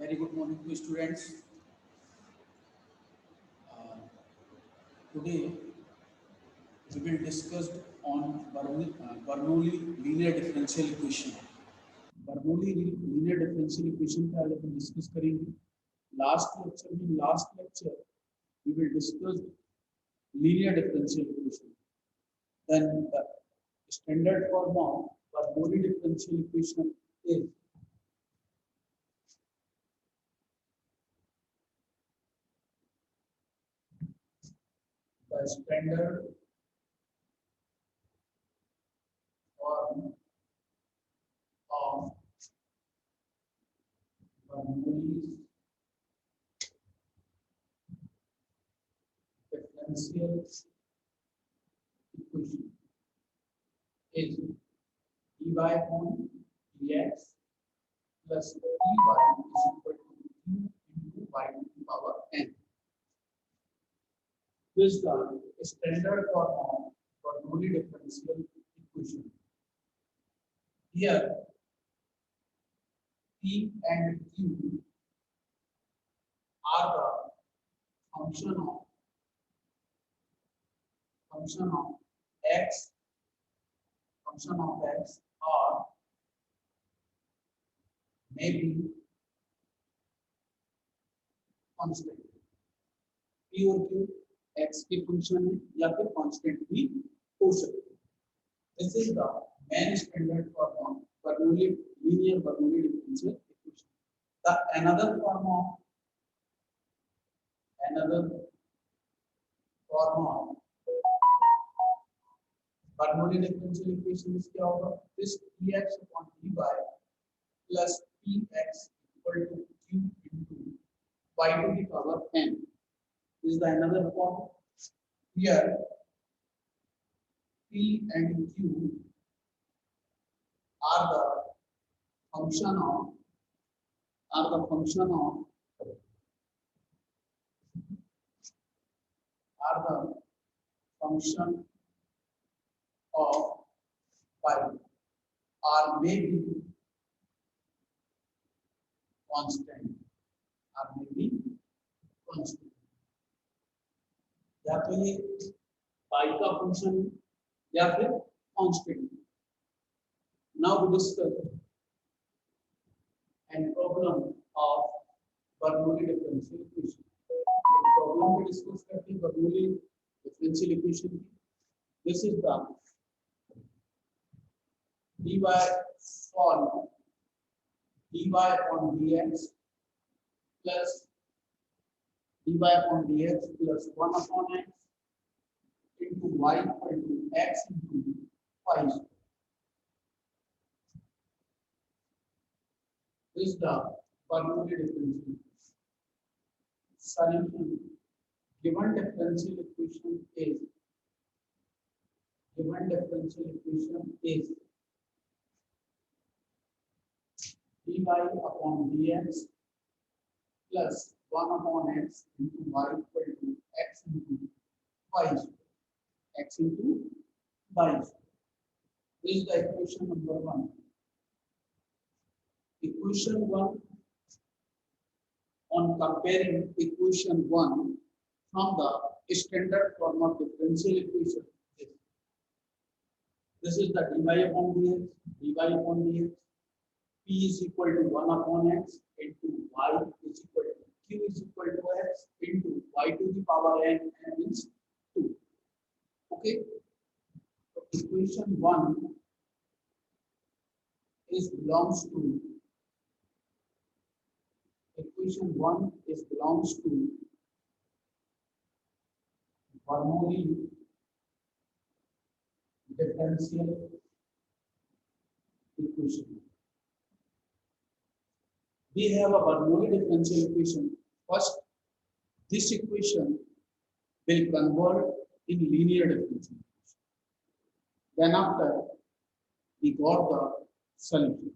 Very good morning to students. Uh, Today we will discuss on Bernoulli linear differential equation. Bernoulli linear differential equation का आज अपन discuss करेंगे. Last lecture we will discuss linear differential equation. Then the standard form of Bernoulli differential equation is the standard form of Bernoulli's differential equation is dy upon dx plus dy is equal to q into y to the power n. This is the standard form of Bernoulli differential equation. Here p and q are the function of function of x or maybe constant. p और q x के function है या फिर constant भी हो सकते हैं. This is the main standard form of linear Bernoulli differential equation. The another form of Bernoulli differential equation is क्या होगा? This dx upon dy plus px equal to q into y to the power n. This is the another form. Here p and q are the function of are the function of are the function of phi or maybe constant या तो ये पाई का function या फिर constant. Now we discuss an problem of Bernoulli differential equation. Problem में discuss करते हैं Bernoulli differential equation की. This is the dy solve dy upon dx plus dy upon dx plus 1 upon x into y equal to x into y. This is the Bernoulli differential solution. Given differential equation is dy upon dx plus 1 upon x into y equal to x into y. X into y. This is the equation number 1. Equation 1, on comparing equation 1 from the standard form of differential equation, this is the dy upon dx, p is equal to 1 upon x into y is equal to q is equal to x into y to the power n means 2. Okay, so equation 1 is belongs to Bernoulli differential equation. We have a Bernoulli differential equation. First, this equation will convert in linear differential equation. Then after, we got the solution.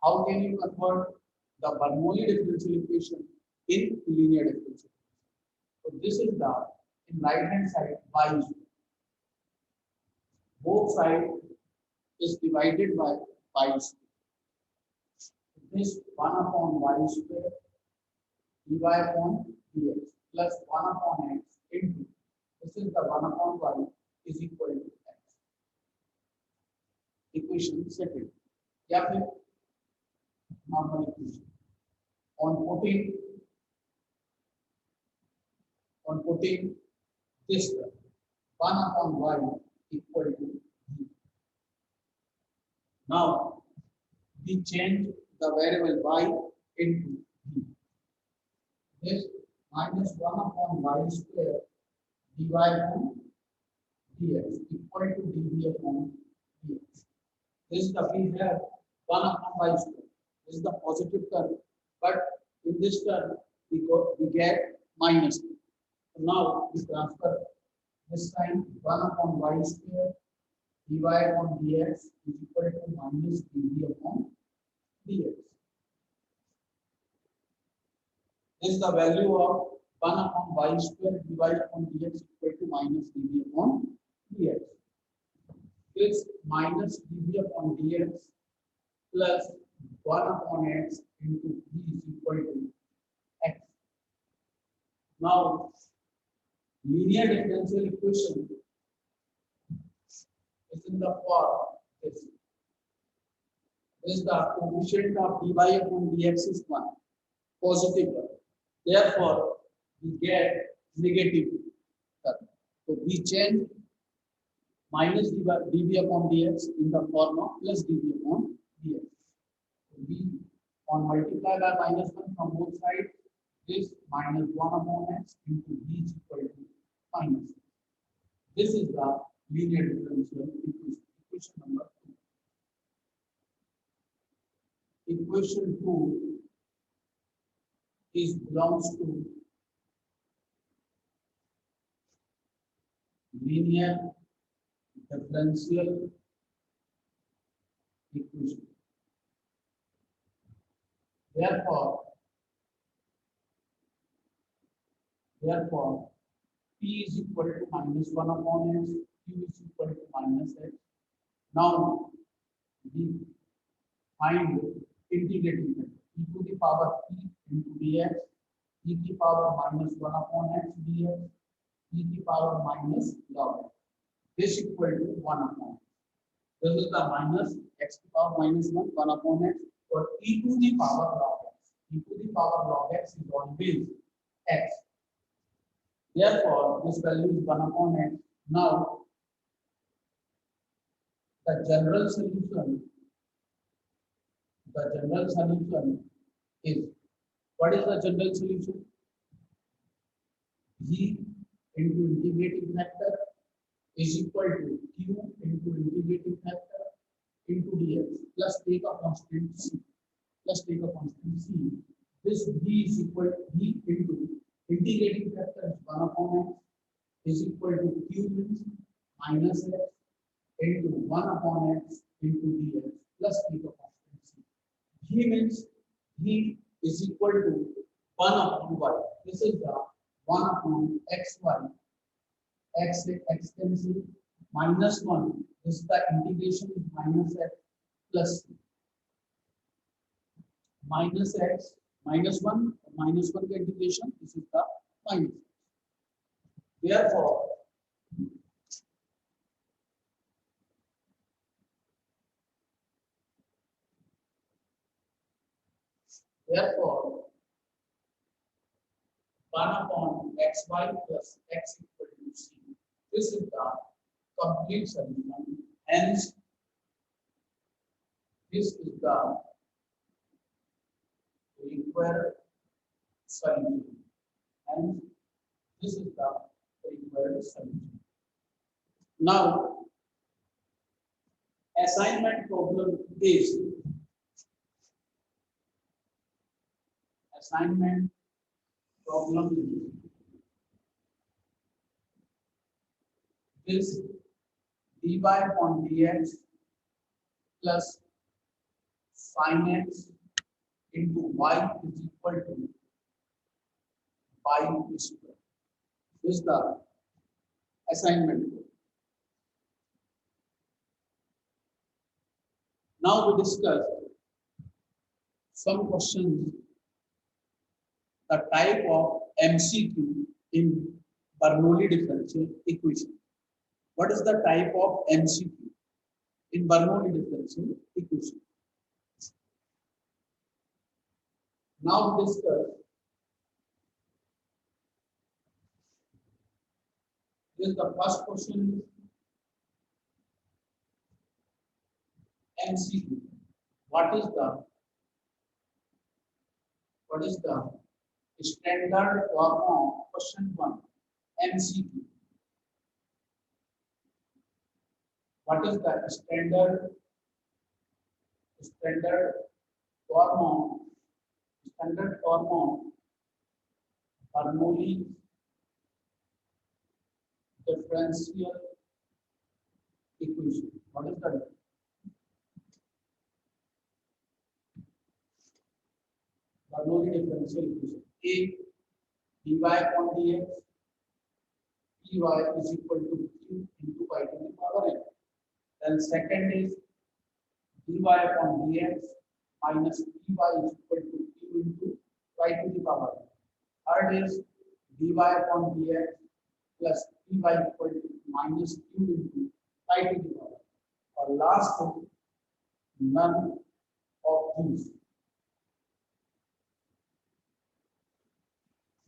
How can you convert the Bernoulli differential equation in linear differential equation? So this is the in right hand side y is both side is divided by pi square. this 1 upon y square dy upon dx plus 1 upon x into this is the 1 upon y is equal to x. Equation second. या फिर normal equation. On putting this term 1 upon y equal to v. Now we change the variable y into v. This minus 1 upon y square dy upon dx equal to dv upon dx. This is the we have 1 upon y square. This is the positive term, but in this term we get minus. So now we transfer this sign 1 upon y square dy upon dx is equal to minus dv upon dx. This is the value of 1 upon y square dy upon dx equal to minus dv upon dx. This minus dv upon dx plus 1 upon x into v is equal to x. Now, linear differential equation is in the form this. This is the coefficient of dy upon dx is 1, positive one. Therefore, we get negative term. So we change minus dv upon dx in the form of plus dv upon dx. So we on multiply by minus 1 from both sides. This minus 1 upon x into v is equal to minus. This is the linear differential equation. Equation number 2. Equation 2 belongs to linear differential equation. Therefore, p is equal to minus 1 upon x, q is equal to minus x. Now, we find integrating factor e to the power p into dx, e to the power minus 1 upon x dx, e to the power minus log x. This equal to 1 upon x. This is the minus x to the power minus 1, 1 upon x, or e to the power log x. E to the power log x is always x. Therefore, this value is 1 upon x. Now, the general solution is, what is the general solution? G into integrating factor is equal to q into integrating factor into dx plus take a constant c. This v is equal to v into integrating factor is 1 upon x is equal to q means minus x into 1 upon x into dx plus take a constant c. G means v is equal to 1 upon y. This is the 1 upon xy. X cancel minus 1. This is the integration is minus x plus c. Minus x minus 1 का integration. This is the minus x. Therefore, Therefore, 1 upon xy plus x equal to c. This is the complete solution. Hence, this is the required solution. And this is the required solution. Now, assignment problem is this dy upon dx plus sin x into y is equal to pi square. This is the assignment. Now we discuss some questions, the type of MCQ in Bernoulli differential equation. What is the type of MCQ in Bernoulli differential equation? Now discuss this. The first question is MCQ. What is the standard form of question 1 MCQ? What is the standard form of Bernoulli differential equation? What is the Bernoulli differential equation? A, dy upon dx, py is equal to q into y to the power n. Then second is dy upon dx minus py is equal to q into y to the power n. Third is dy upon dx plus py equal to minus q into y to the power n. Or last one, none of these.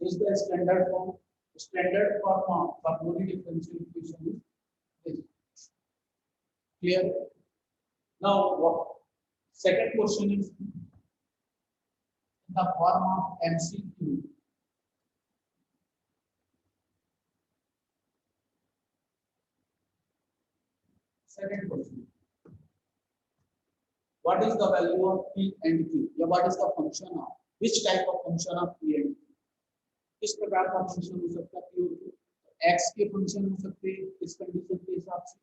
This is the standard form. Standard form of Bernoulli differential equation is this. Clear? Now, what second question is the form of MCQ. Second question. What is the value of P and Q? या what is the function of? Which type of function of P and Q? किस प्रकार का function हो सकता है P और Q? X के function हो सकते हैं इस कंडीशन के हिसाब से,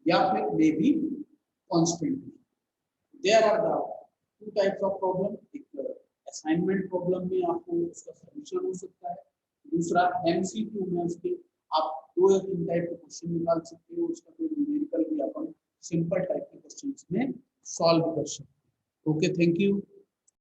या फिर may be constant. There are the two types of problem. एक असाइनमेंट प्रॉब्लम में आपको उसका सॉल्यूशन हो सकता है, दूसरा एमसीक्यू में उसके आप 2 या 3 टाइप के क्वेश्चन निकाल सकते हो, उसका कोई न्यूमेरिकल भी अपन सिंपल टाइप के क्वेश्चंस में सॉल्व कर सकते हो. Okay, thank you.